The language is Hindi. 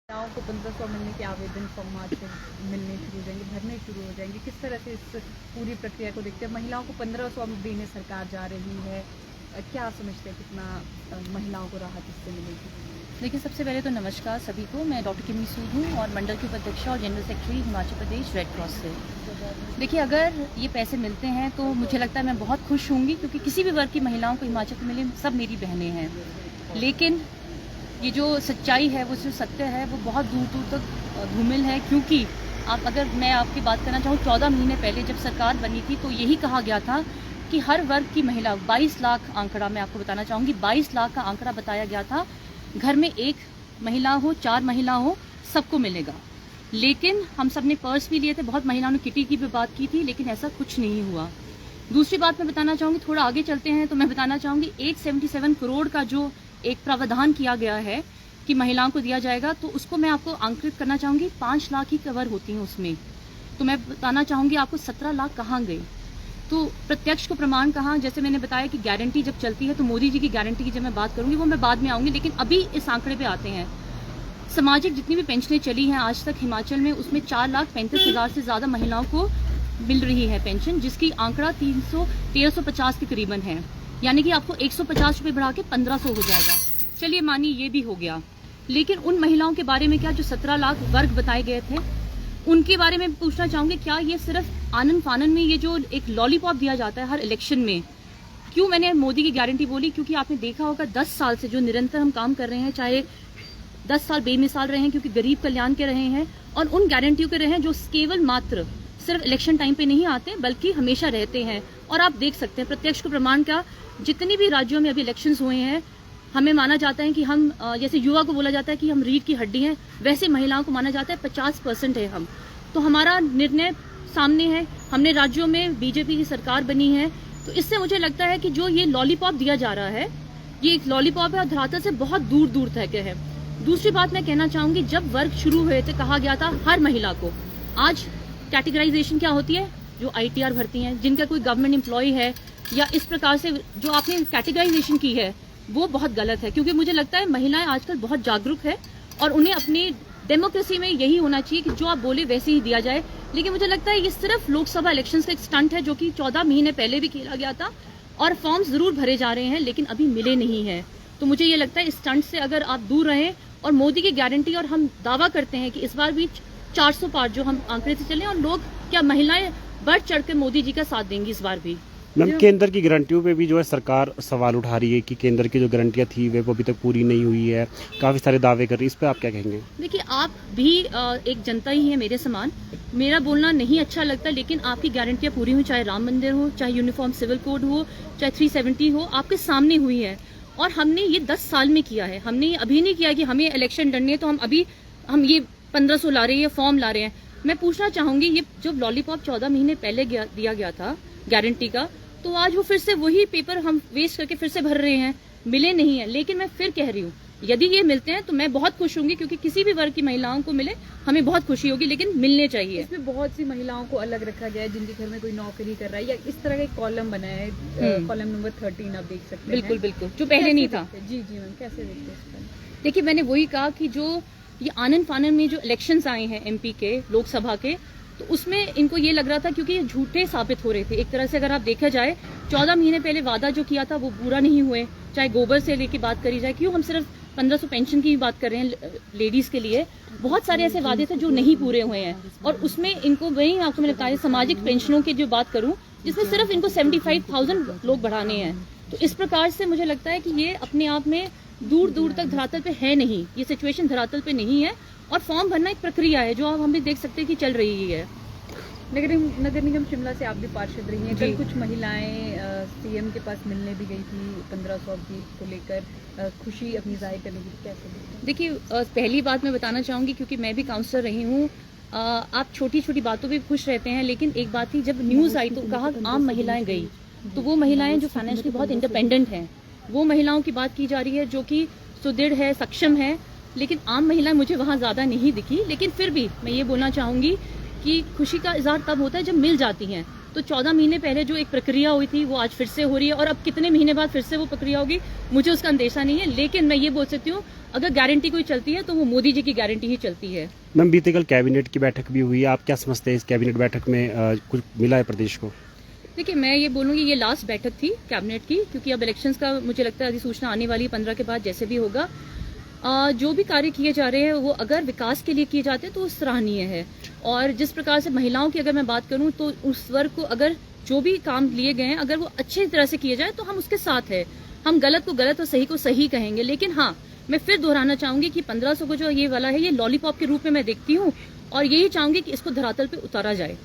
महिलाओं को 1500 मिलने के आवेदन फॉर्म आज से मिलने शुरू हो जाएंगे, भरने शुरू हो जाएंगे। किस तरह से इस पूरी प्रक्रिया को देखते हैं? महिलाओं को 1500 देने सरकार जा रही है, क्या समझते हैं कितना महिलाओं को राहत इससे मिलेगी? देखिए, सबसे पहले तो नमस्कार सभी को। मैं डॉक्टर किमी सूद हूँ और मंडल की उपाध्यक्षा और general secretary Himachal Pradesh red cross से। देखिए, अगर ये पैसे मिलते हैं तो मुझे लगता है मैं बहुत खुश होंगी, क्योंकि किसी भी वर्ग की महिलाओं को हिमाचल में मिले, सब मेरी बहनें हैं। लेकिन ये जो सच्चाई है, वो जो सत्य है, वो बहुत दूर दूर तक धूमिल है। क्योंकि मैं आपकी बात करना चाहूँ, 14 महीने पहले जब सरकार बनी थी तो यही कहा गया था कि हर वर्ग की महिला, 22 लाख आंकड़ा मैं आपको बताना चाहूँगी, 22 लाख का आंकड़ा बताया गया था। घर में एक महिला हो, 4 महिला हो, सबको मिलेगा। लेकिन हम सब ने पर्स भी लिए थे, बहुत महिलाओं ने किटी की भी बात की थी, लेकिन ऐसा कुछ नहीं हुआ। दूसरी बात मैं बताना चाहूँगी, थोड़ा आगे चलते हैं तो मैं बताना चाहूँगी 877 करोड़ का जो एक प्रावधान किया गया है कि महिलाओं को दिया जाएगा, तो उसको मैं आपको अंकित करना चाहूँगी। 5 लाख ही कवर होती हैं उसमें। तो मैं बताना चाहूँगी आपको 17 लाख कहाँ गए। तो प्रत्यक्ष को प्रमाण कहाँ, जैसे मैंने बताया कि गारंटी जब चलती है तो मोदी जी की गारंटी की जब मैं बात करूंगी वो मैं बाद में आऊंगी, लेकिन अभी इस आंकड़े पे आते हैं। सामाजिक जितनी भी पेंशनें चली हैं आज तक हिमाचल में, उसमें 4,35,000 से ज़्यादा महिलाओं को मिल रही है पेंशन, जिसकी आंकड़ा 1350 के करीबन है। यानी कि आपको 150 रुपये बढ़ा के 1500 हो जाएगा। चलिए मानिए ये भी हो गया, लेकिन उन महिलाओं के बारे में क्या जो 17 लाख वर्ग बताए गए थे, उनके बारे में पूछना चाहूंगी, क्या ये सिर्फ आनंद फानन में ये जो एक लॉलीपॉप दिया जाता है हर इलेक्शन में? क्यों मैंने मोदी की गारंटी बोली? क्योंकि आपने देखा होगा 10 साल से जो निरंतर हम काम कर रहे हैं, चाहे 10 साल बेमिसाल रहे हैं, क्योंकि गरीब कल्याण के रहे हैं और उन गारंटियों के रहे हैं जो केवल मात्र सिर्फ इलेक्शन टाइम पे नहीं आते, बल्कि हमेशा रहते हैं। और आप देख सकते हैं प्रत्यक्ष को प्रमाण का, जितने भी राज्यों में अभी इलेक्शन हुए हैं, हमें माना जाता है कि हम, जैसे युवा को बोला जाता है कि हम रीढ़ की हड्डी हैं, वैसे महिलाओं को माना जाता है 50% है हम। तो हमारा निर्णय सामने है, हमने राज्यों में बीजेपी की सरकार बनी है। तो इससे मुझे लगता है कि जो ये लॉलीपॉप दिया जा रहा है, ये एक लॉलीपॉप है और धरातल से बहुत दूर दूर तक है। दूसरी बात मैं कहना चाहूंगी, जब वर्ग शुरू हुए थे कहा गया था हर महिला को। आज कैटेगराइजेशन क्या होती है? जो ITR भरती हैं, जिनका कोई गवर्नमेंट एम्प्लॉय है, या इस प्रकार से जो आपने कैटेगराइजेशन की है, वो बहुत गलत है। क्योंकि मुझे लगता है महिलाएं आजकल बहुत जागरूक है और उन्हें अपनी डेमोक्रेसी में यही होना चाहिए कि जो आप बोले वैसे ही दिया जाए। लेकिन मुझे लगता है ये सिर्फ लोकसभा इलेक्शंस का एक स्टंट है, जो कि 14 महीने पहले भी खेला गया था और फॉर्म जरूर भरे जा रहे हैं, लेकिन अभी मिले नहीं है। तो मुझे ये लगता है इस स्टंट से अगर आप दूर रहें और मोदी की गारंटी, और हम दावा करते हैं कि इस बार भी 400 पार जो हम आंकड़े से चले, और लोग क्या महिलाएं बढ़ चढ़ के मोदी जी का साथ देंगी इस बार भी। मैम, केंद्र की गारंटियों पे भी जो है सरकार सवाल उठा रही है कि केंद्र की जो गारंटियां थी वो अभी तक पूरी नहीं हुई है, काफी सारे दावे कर रही है। इस पे आप क्या कहेंगे? देखिए, आप भी एक जनता ही है मेरे समान। मेरा बोलना नहीं अच्छा लगता, लेकिन आपकी गारंटियां पूरी हुई, चाहे राम मंदिर हो, चाहे यूनिफॉर्म सिविल कोड हो, चाहे 370 हो, आपके सामने हुई है। और हमने ये 10 साल में किया है। हमने ये अभी नहीं किया कि हमें इलेक्शन लड़नी है तो हम ये 1500 ला रहे हैं या फॉर्म ला रहे हैं। मैं पूछना चाहूंगी, ये जो लॉलीपॉप 14 महीने पहले दिया गया था गारंटी का, तो आज वो फिर से वही पेपर हम वेस्ट करके फिर से भर रहे हैं, मिले नहीं है। लेकिन मैं फिर कह रही हूँ, यदि ये मिलते हैं तो मैं बहुत खुश होंगी, क्योंकि किसी भी वर्ग की महिलाओं को मिले हमें बहुत खुशी होगी, लेकिन मिलने चाहिए। इसमें बहुत सी महिलाओं को अलग रखा गया है, जिनके घर में कोई नौकरी कर रहा है, या इस तरह का एक कॉलम बना है, कॉलम नंबर 13 आप देख सकते हैं। बिल्कुल बिल्कुल, जो पहले नहीं था। जी जी मैम, कैसे देखते हैं? देखिए, मैंने वही कहा कि जो ये आनंद फानन में जो इलेक्शंस आए हैं MP के, लोकसभा के, तो उसमें इनको ये लग रहा था, क्योंकि ये झूठे साबित हो रहे थे एक तरह से। अगर आप देखा जाए, 14 महीने पहले वादा जो किया था वो पूरा नहीं हुए। चाहे गोबर से लेके बात करी जाए, क्यों हम सिर्फ 1500 पेंशन की बात कर रहे हैं लेडीज के लिए, बहुत सारे ऐसे वादे थे जो नहीं पूरे हुए हैं। और उसमें इनको, वही आपको मैंने बताया, सामाजिक पेंशनों की जो बात करूं, जिसमें सिर्फ इनको 75,000 लोग बढ़ाने हैं। तो इस प्रकार से मुझे लगता है कि ये अपने आप में दूर दूर तक धरातल पे है नहीं, ये सिचुएशन धरातल पे नहीं है। और फॉर्म भरना एक प्रक्रिया है जो आप हम भी देख सकते हैं कि चल रही है। नगर निगम शिमला से आप भी पार्षद रही हैं। कल कुछ महिलाएं CM के पास मिलने भी गई थी 1500 की को लेकर, खुशी अपनी जाहिर करने की। कैसे? देखिए, पहली बात मैं बताना चाहूंगी, क्योंकि मैं भी काउंसलर रही हूँ, आप छोटी छोटी बातों पे खुश रहते हैं, लेकिन एक बात थी, जब न्यूज आई तो कहा आम महिलाएं गई, तो वो महिलाएं जो फाइनेंशियली बहुत इंडिपेंडेंट हैं, वो महिलाओं की बात की जा रही है, जो कि सुदृढ़ है, सक्षम है। लेकिन आम महिलाएं मुझे वहां ज्यादा नहीं दिखी। लेकिन फिर भी मैं ये बोलना चाहूंगी कि खुशी का इजहार तब होता है जब मिल जाती हैं। तो 14 महीने पहले जो एक प्रक्रिया हुई थी वो आज फिर से हो रही है, और अब कितने महीने बाद फिर से वो प्रक्रिया होगी मुझे उसका अंदेशा नहीं है। लेकिन मैं ये बोल सकती हूँ, अगर गारंटी कोई चलती है तो वो मोदी जी की गारंटी ही चलती है। मैम बीते कल कैबिनेट की बैठक भी हुई है, आप क्या समझते हैं इस कैबिनेट बैठक में कुछ मिला है प्रदेश को? देखिए, मैं ये बोलूँगी ये लास्ट बैठक थी कैबिनेट की, क्योंकि अब इलेक्शंस का मुझे लगता है अधिसूचना आने वाली 15 के बाद जैसे भी होगा। जो भी कार्य किए जा रहे हैं वो अगर विकास के लिए किए जाते हैं तो वो सराहनीय है। और जिस प्रकार से महिलाओं की अगर मैं बात करूं तो उस वर्ग को अगर जो भी काम लिए गए हैं अगर वो अच्छी तरह से किए जाए तो हम उसके साथ है। हम गलत को गलत और सही को सही कहेंगे। लेकिन हाँ, मैं फिर दोहराना चाहूंगी कि 1500 को जो ये वाला है ये लॉलीपॉप के रूप में मैं देखती हूँ और यही चाहूंगी कि इसको धरातल पे उतारा जाए।